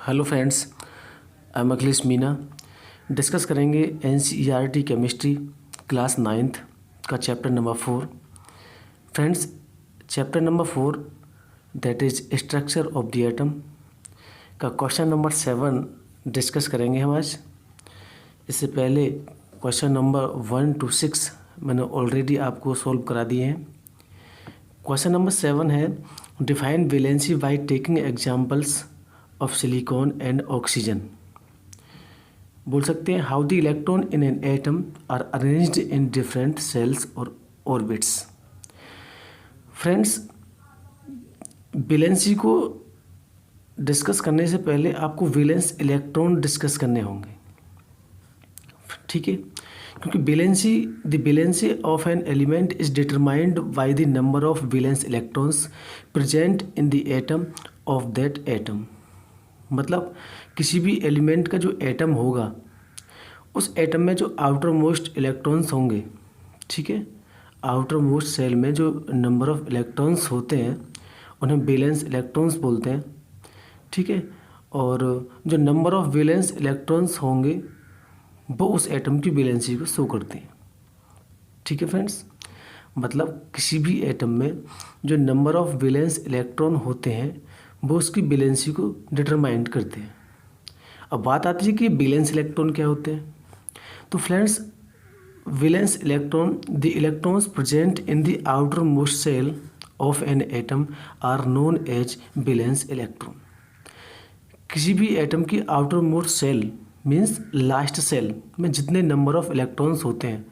Hello friends, I am Akhilesh Meena. Discuss करेंगे NCERT chemistry class 9th का chapter number 4। Friends, chapter number 4 that is structure of the atom का question number 7 discuss करेंगे हम आज। इससे पहले क्वेश्चन नंबर 1 to 6 मैंने ऑलरेडी आपको सॉल्व करा दिए हैं। क्वेश्चन नंबर 7 है define valency by taking examples of silicon and oxygen. बोल सकते हैं how the electron in an atom are arranged in different shells और ऑर्बिट्स। फ्रेंड्स, वैलेंसी को डिस्कस करने से पहले आपको वैलेंस इलेक्ट्रॉन डिस्कस करने होंगे, ठीक है, क्योंकि the valency of an element is determined by the number of valence electrons present in the atom of that atom. मतलब किसी भी एलिमेंट का जो एटम होगा उस एटम में जो आउटर मोस्ट इलेक्ट्रॉन्स होंगे, ठीक है, आउटर मोस्ट सेल में जो नंबर ऑफ इलेक्ट्रॉन्स होते हैं उन्हें वैलेंस इलेक्ट्रॉन्स बोलते हैं, ठीक है। और जो नंबर ऑफ वैलेंस इलेक्ट्रॉन्स होंगे वो उस एटम की वैलेंसी को शो करते हैं, ठीक है फ्रेंड्स। मतलब किसी भी एटम में जो नंबर ऑफ वैलेंस इलेक्ट्रॉन होते हैं वो उसकी वैलेंसी को डिटरमाइन करते हैं। अब बात आती है कि वैलेंस इलेक्ट्रॉन क्या होते हैं। तो friends, valence electron the electrons present in the outermost shell of an atom are known as valence electron. किसी भी एटम की outermost shell means last shell में जितने नंबर ऑफ इलेक्ट्रॉन्स होते हैं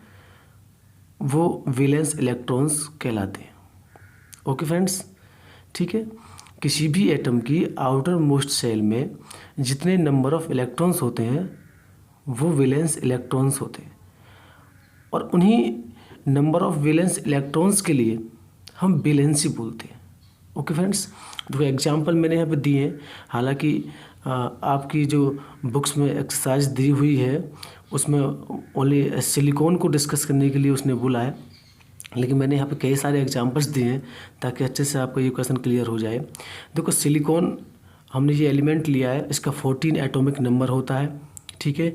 वो वैलेंस इलेक्ट्रॉन्स कहलाते हैं। ओके फ्रेंड्स, ठीक है। किसी भी एटम की आउटर मोस्ट सेल में जितने नंबर ऑफ इलेक्ट्रॉन्स होते हैं वो वैलेंस इलेक्ट्रॉन्स होते हैं, और उन्हीं नंबर ऑफ वैलेंस इलेक्ट्रॉन्स के लिए हम वैलेंसी बोलते हैं। ओके फ्रेंड्स, जो एग्जांपल मैंने यहाँ पे दिए हैं, हालांकि आपकी जो बुक्स में एक्सरसाइज दी हुई है उसमें ओनली सिलिकॉन को डिस्कस करने के लिए उसने बोला है, लेकिन मैंने यहाँ पे कई सारे एग्जांपल्स दिए हैं ताकि अच्छे से आपका ये क्वेश्चन क्लियर हो जाए। देखो, सिलिकॉन हमने ये एलिमेंट लिया है, इसका 14 एटॉमिक नंबर होता है, ठीक है।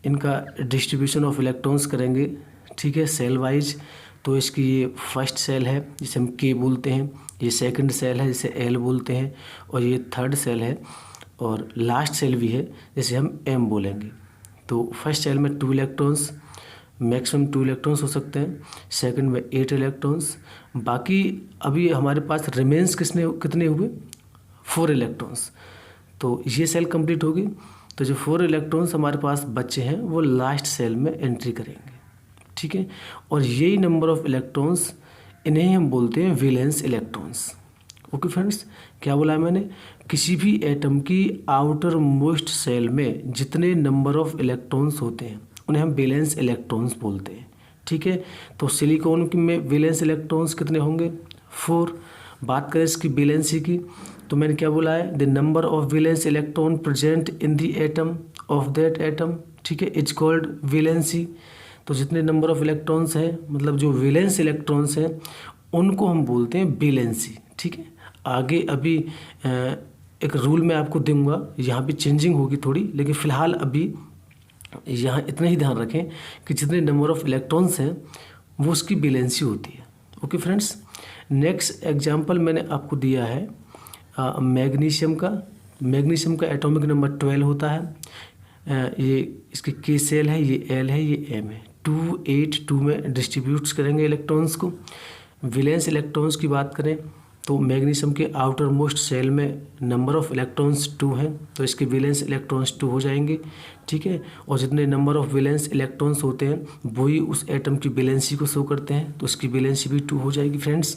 इनका डिस्ट्रीब्यूशन ऑफ इलेक्ट्रॉन्स करेंगे, ठीक है, सेल वाइज। तो इसकी ये फर्स्ट सेल है जिसे हम के बोलते हैं, ये सेकंड सेल है जिसे एल बोलते हैं, और ये थर्ड सेल है, और लास्ट सेल भी है जिसे हम एम बोलेंगे। तो फर्स्ट सेल में 2 इलेक्ट्रॉन्स, मैक्सिमम 2 इलेक्ट्रॉन्स हो सकते हैं, सेकंड में 8 इलेक्ट्रॉन्स, बाकी अभी हमारे पास रिमेंस कितने हुए 4 इलेक्ट्रॉन्स। तो ये सेल कंप्लीट होगी, तो जो 4 इलेक्ट्रॉन्स हमारे पास बचे हैं वो लास्ट सेल में एंट्री करेंगे, ठीक है। और यही नंबर ऑफ इलेक्ट्रॉन्स, इन्हें हम बोलते हैं वैलेंस इलेक्ट्रॉन्स। ओके फ्रेंड्स, क्या बोला है मैंने, किसी भी एटम की आउटर मोस्ट सेल में जितने नंबर ऑफ इलेक्ट्रॉन्स होते हैं उन्हें हम वैलेंस इलेक्ट्रॉन्स बोलते हैं, ठीक है। तो सिलिकॉन में वैलेंस इलेक्ट्रॉन्स कितने होंगे 4। बात करें इसकी वैलेंसी की, तो मैंने क्या बोला है, the number of valence electron present in the atom of that atom, ठीक है, इज कॉल्ड वैलेंसी। तो जितने नंबर ऑफ इलेक्ट्रॉन्स हैं, मतलब जो वैलेंस इलेक्ट्रॉन्स हैं उनको हम बोलते हैं वैलेंसी, ठीक है। आगे अभी एक रूल मैं आपको दूंगा, यहाँ पे चेंजिंग होगी थोड़ी, लेकिन फ़िलहाल अभी यहाँ इतना ही ध्यान रखें कि जितने नंबर ऑफ इलेक्ट्रॉन्स हैं वो उसकी वैलेंसी होती है। ओके फ्रेंड्स, नेक्स्ट एग्जांपल मैंने आपको दिया है मैग्नीशियम का। मैग्नीशियम का एटॉमिक नंबर 12 होता है। ये इसके के सेल है, ये एल है, ये एम है। 2 8 2 में डिस्ट्रीब्यूट्स करेंगे इलेक्ट्रॉन्स को। वैलेंस इलेक्ट्रॉन्स की बात करें तो मैग्नीशियम के आउटर मोस्ट सेल में नंबर ऑफ इलेक्ट्रॉन्स 2 हैं, तो इसके वैलेंस इलेक्ट्रॉन्स 2 हो जाएंगे, ठीक है। और जितने नंबर ऑफ वैलेंस इलेक्ट्रॉन्स होते हैं वही उस एटम की वैलेंसी को शो करते हैं, तो उसकी वैलेंसी भी 2 हो जाएगी फ्रेंड्स।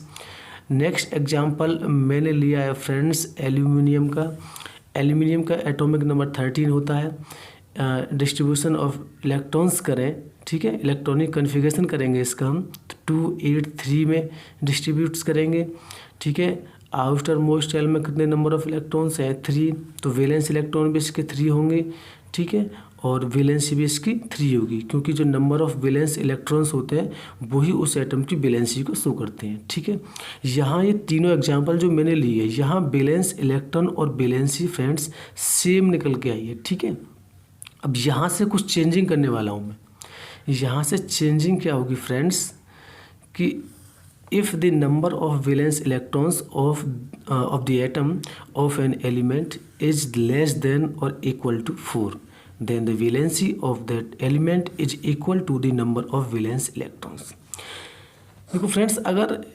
नेक्स्ट एग्जांपल मैंने लिया है फ्रेंड्स एल्यूमिनियम का। एल्यूमिनियम का एटॉमिक नंबर 13 होता है। डिस्ट्रीब्यूशन ऑफ इलेक्ट्रॉन्स करें, ठीक है, इलेक्ट्रॉनिक कन्फिगरेशन करेंगे इसका हम, तो 2 8 3 में डिस्ट्रीब्यूट्स करेंगे, ठीक है। आउटर मोस्ट सेल में कितने नंबर ऑफ इलेक्ट्रॉन्स हैं 3, तो वैलेंस इलेक्ट्रॉन भी इसके 3 होंगे, ठीक है। और वैलेंसी भी इसकी 3 होगी, क्योंकि जो नंबर ऑफ वैलेंस इलेक्ट्रॉन्स होते हैं वही उस एटम की वैलेंसी को शो करते हैं। ठीक है, यहाँ ये तीनों एग्जांपल जो मैंने लिए है, यहाँ वैलेंस इलेक्ट्रॉन और वैलेंसी फ्रेंड्स सेम निकल के आई है। ठीक है, अब यहाँ से कुछ चेंजिंग करने वाला हूँ मैं। यहाँ से चेंजिंग क्या होगी फ्रेंड्स कि if the number of valence electrons of the atom of an element is less than or equal to 4, then the valency of that element is equal to the number of valence electrons। देखो friends, अगर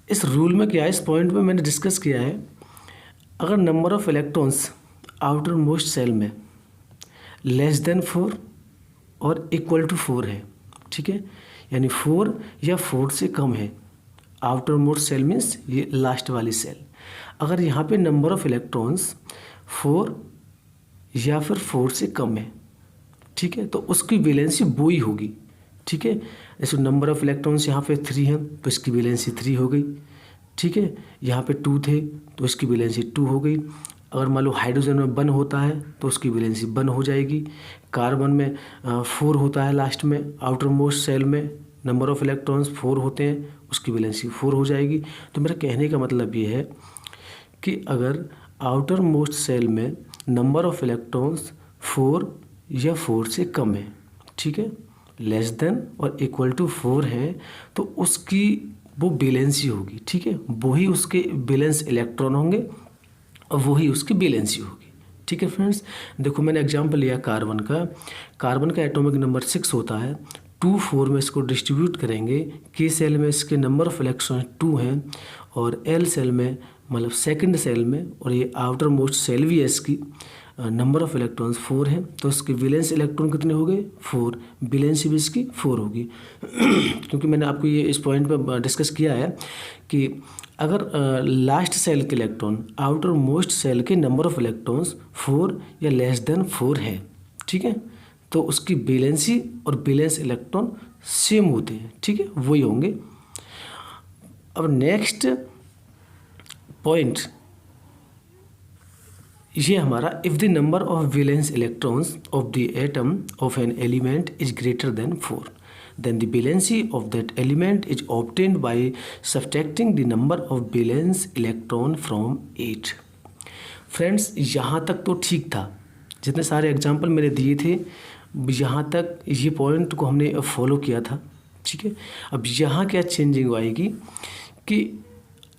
इस rule में क्या है, इस point में मैंने discuss किया है, अगर number of electrons outermost shell में लेस देन 4 और इक्वल टू 4 है, ठीक है, यानी 4 या 4 से कम है, आउटर मोस्ट सेल मीन्स ये लास्ट वाली सेल, अगर यहाँ पे नंबर ऑफ इलेक्ट्रॉन्स 4 या फिर 4 से कम है, ठीक है, तो उसकी वैलेंसी वो ही होगी। ठीक है, जैसे नंबर ऑफ इलेक्ट्रॉन्स यहाँ पे 3 हैं तो इसकी वैलेंसी 3 हो गई। ठीक है, यहाँ पे 2 थे तो इसकी वैलेंसी 2 हो गई। अगर मान लो हाइड्रोजन में 1 होता है तो उसकी वैलेंसी 1 हो जाएगी। कार्बन में 4 होता है लास्ट में, आउटर मोस्ट सेल में नंबर ऑफ इलेक्ट्रॉन्स 4 होते हैं, उसकी वैलेंसी 4 हो जाएगी। तो मेरा कहने का मतलब ये है कि अगर आउटर मोस्ट सेल में नंबर ऑफ इलेक्ट्रॉन्स 4 या 4 से कम है, ठीक है, लेस देन और इक्वल टू 4 है, तो उसकी वो वैलेंसी होगी। ठीक है, वही उसके वैलेंस इलेक्ट्रॉन होंगे और वही उसकी वैलेंसी होगी। ठीक है फ्रेंड्स, देखो मैंने एग्जांपल लिया कार्बन का। कार्बन का एटॉमिक नंबर 6 होता है, 2 4 में इसको डिस्ट्रीब्यूट करेंगे। के सेल में इसके नंबर ऑफ इलेक्ट्रॉन 2 हैं और एल सेल में मतलब सेकंड सेल में, और ये आउटर मोस्ट सेल भी है, इसकी नंबर ऑफ इलेक्ट्रॉन्स 4 हैं, तो इसके वैलेंस इलेक्ट्रॉन कितने हो गए 4, वैलेंसी भी इसकी 4 होगी। क्योंकि मैंने आपको ये इस पॉइंट पर डिस्कस किया है कि अगर लास्ट सेल के इलेक्ट्रॉन आउटर मोस्ट सेल के नंबर ऑफ इलेक्ट्रॉन्स 4 या लेस देन 4 है, ठीक है, तो उसकी वैलेंसी और वैलेंस इलेक्ट्रॉन सेम होते हैं। ठीक है, वही होंगे। अब नेक्स्ट पॉइंट ये हमारा, if the number of valence electrons of the atom of an element is greater than 4, then the valency of that element is obtained by subtracting the number of valence electron from 8। Friends, यहाँ तक तो ठीक था, जितने सारे example मैंने दिए थे यहाँ तक ये पॉइंट को हमने फॉलो किया था। ठीक है, अब यहाँ क्या चेंजिंग आएगी कि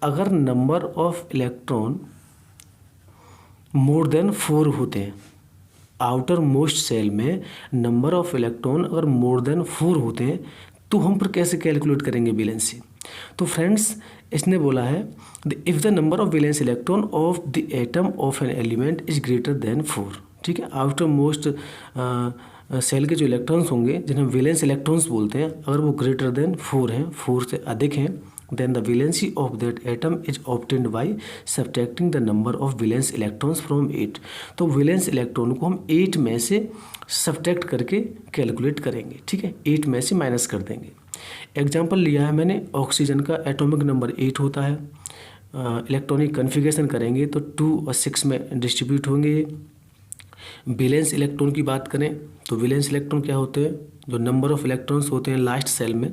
अगर number of electron more than 4 होते हैं, आउटर मोस्ट सेल में नंबर ऑफ इलेक्ट्रॉन अगर मोर देन 4 होते हैं, तो हम पर कैसे कैलकुलेट करेंगे वैलेंसी। तो फ्रेंड्स, इसने बोला है if the number of valence electron of the atom of an element is greater than 4। ठीक है, आउटर मोस्ट सेल के जो इलेक्ट्रॉन्स होंगे जिन्हें वैलेंस इलेक्ट्रॉन्स बोलते हैं, अगर वो ग्रेटर देन 4 हैं, 4 से अधिक हैं, then the valency of that atom is obtained by subtracting the number of valence electrons from 8। तो वैलेंस इलेक्ट्रॉन को हम 8 में से सब्ट्रैक्ट करके कैलकुलेट करेंगे। ठीक है, 8 में से माइनस कर देंगे। एग्जांपल लिया है मैंने, ऑक्सीजन का एटॉमिक नंबर 8 होता है, इलेक्ट्रॉनिक कन्फिगरेशन करेंगे तो 2 और 6 में डिस्ट्रीब्यूट होंगे। वैलेंस इलेक्ट्रॉन की बात करें तो वैलेंस इलेक्ट्रॉन क्या होते हैं, जो नंबर ऑफ इलेक्ट्रॉन्स होते हैं लास्ट सेल में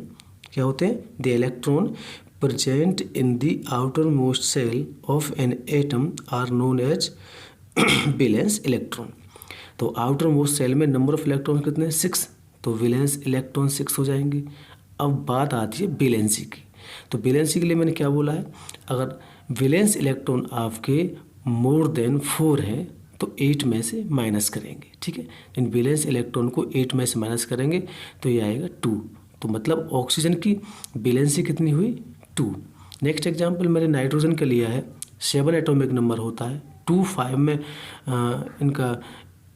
क्या होते हैं, the electron present in the outermost cell of an atom are known as valence electron। तो आउटर मोस्ट सेल में नंबर ऑफ इलेक्ट्रॉन कितने हैं 6, तो वैलेंस इलेक्ट्रॉन 6 हो जाएंगे। अब बात आती है वैलेंसी की। तो वैलेंसी के लिए मैंने क्या बोला है, अगर वैलेंस इलेक्ट्रॉन आपके मोर देन 4 हैं तो 8 में से माइनस करेंगे। ठीक है, इन वैलेंस इलेक्ट्रॉन को 8 में से माइनस करेंगे तो ये आएगा 2। तो मतलब ऑक्सीजन की वैलेंसी कितनी हुई 2। नेक्स्ट एग्जांपल मैंने नाइट्रोजन का लिया है, 7 एटॉमिक नंबर होता है, 2 5 में इनका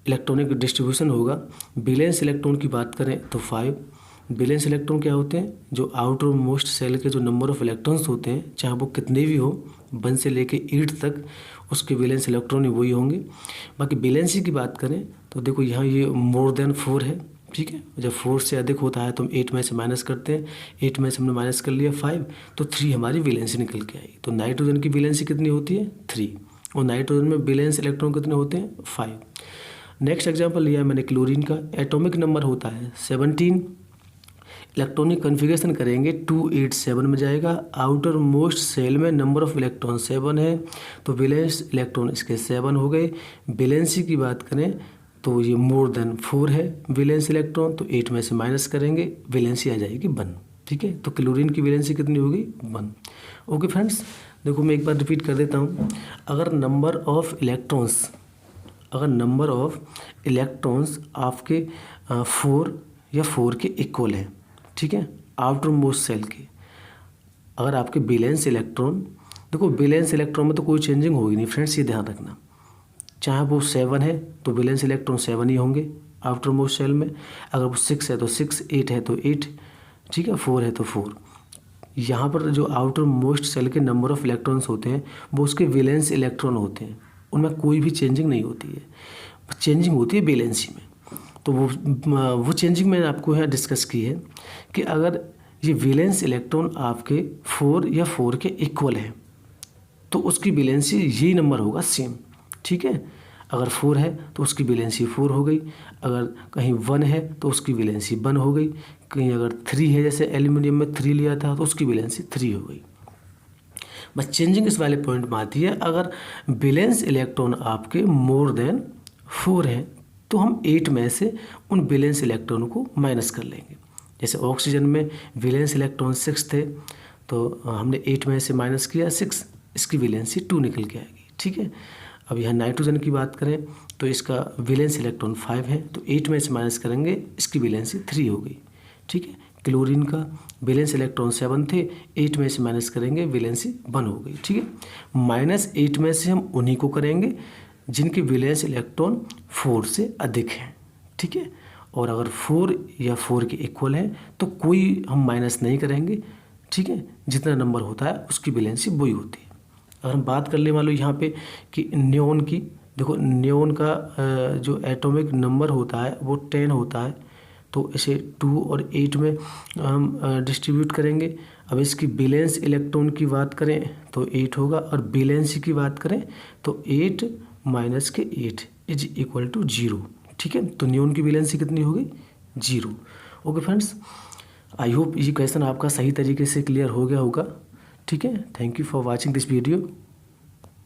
इलेक्ट्रॉनिक डिस्ट्रीब्यूशन होगा। वैलेंस इलेक्ट्रॉन की बात करें तो 5। वैलेंस इलेक्ट्रॉन क्या होते हैं, जो आउटर मोस्ट सेल के जो नंबर ऑफ इलेक्ट्रॉन्स होते हैं, चाहे वो कितने भी हो, 1 से लेके 8 तक, उसके वैलेंस इलेक्ट्रॉन वही होंगे। बाकी वैलेंसी की बात करें तो देखो यहाँ ये मोर देन 4 है। ठीक है, जब 4 से अधिक होता है तो हम 8 में से माइनस करते हैं, 8 में से हमने माइनस कर लिया 5, तो 3 हमारी वैलेंसी निकल के आई। तो नाइट्रोजन की वैलेंसी कितनी होती है 3, और नाइट्रोजन में वैलेंस इलेक्ट्रॉन कितने होते हैं 5। नेक्स्ट एग्जांपल लिया है मैंने क्लोरीन का। एटॉमिक नंबर होता है 17, इलेक्ट्रॉनिक कन्फिगरेशन करेंगे 287 में जाएगा। आउटर मोस्ट सेल में नंबर ऑफ इलेक्ट्रॉन 7 है, तो वैलेंस इलेक्ट्रॉन इसके 7 हो गए। वैलेंसी की बात करें तो ये मोर देन 4 है वैलेंस इलेक्ट्रॉन, तो 8 में से माइनस करेंगे, वैलेंसी आ जाएगी 1। ठीक है, तो क्लोरीन की वैलेंसी कितनी होगी 1। ओके फ्रेंड्स, देखो मैं एक बार रिपीट कर देता हूँ। अगर नंबर ऑफ इलेक्ट्रॉन्स आपके 4 या 4 के इक्वल हैं, ठीक है, आउटर मोस्ट सेल के, अगर आपके वैलेंस इलेक्ट्रॉन, देखो वैलेंस इलेक्ट्रॉन में तो कोई चेंजिंग होगी नहीं फ्रेंड्स, ये ध्यान रखना। चाहे वो 7 है तो वैलेंस इलेक्ट्रॉन 7 ही होंगे आउटर मोस्ट सेल में, अगर वो 6 है तो 6, 8 है तो 8, ठीक है, 4 है तो 4। यहाँ पर जो आउटर मोस्ट सेल के नंबर ऑफ इलेक्ट्रॉन्स होते हैं वो उसके वैलेंस इलेक्ट्रॉन होते हैं, उनमें कोई भी चेंजिंग नहीं होती है, चेंजिंग होती है वैलेंसी में। तो वो चेंजिंग मैंने आपको यहाँ डिस्कस की है कि अगर ये वैलेंस इलेक्ट्रॉन आपके 4 या 4 के इक्वल है तो उसकी वैलेंसी यही नंबर होगा सेम। ठीक है, अगर 4 है तो उसकी वैलेंसी 4 हो गई, अगर कहीं 1 है तो उसकी वैलेंसी 1 हो गई, कहीं अगर 3 है, जैसे एल्यूमिनियम में 3 लिया था तो उसकी वैलेंसी 3 हो गई। बस चेंजिंग इस वाले पॉइंट में आती है, अगर वैलेंस इलेक्ट्रॉन आपके मोर देन 4 है तो हम 8 में से उन वैलेंस इलेक्ट्रॉन को माइनस कर लेंगे। जैसे ऑक्सीजन में वैलेंस इलेक्ट्रॉन 6 थे तो हमने 8 में से माइनस किया 6, इसकी वैलेंसी 2 निकल के आएगी। ठीक है, अब यहाँ नाइट्रोजन की बात करें तो इसका वैलेंस इलेक्ट्रॉन 5 है तो 8 में से माइनस करेंगे, इसकी वैलेंसी 3 हो गई। ठीक है, क्लोरीन का वैलेंस इलेक्ट्रॉन 7 थे, 8 में से माइनस करेंगे, वैलेंसी 1 हो गई। ठीक है, -8 में से हम उन्हीं को करेंगे जिनकी वैलेंस इलेक्ट्रॉन 4 से अधिक है। ठीक है, और अगर 4 या 4 के इक्वल है तो कोई हम माइनस नहीं करेंगे। ठीक है, जितना नंबर होता है उसकी वैलेंसी वही होती है। अगर हम बात कर ले मान लो यहाँ पे कि नियोन की, देखो नियोन का जो एटॉमिक नंबर होता है वो 10 होता है, तो इसे 2 और 8 में हम डिस्ट्रीब्यूट करेंगे। अब इसकी वैलेंस इलेक्ट्रॉन की बात करें तो 8 होगा, और वैलेंसी की बात करें तो 8 माइनस के 8 इज इक्वल टू 0। ठीक है, तो नियोन की वैलेंसी कितनी होगी 0। ओके फ्रेंड्स, आई होप ये क्वेश्चन आपका सही तरीके से क्लियर हो गया होगा। ठीक है, thank you for watching this video.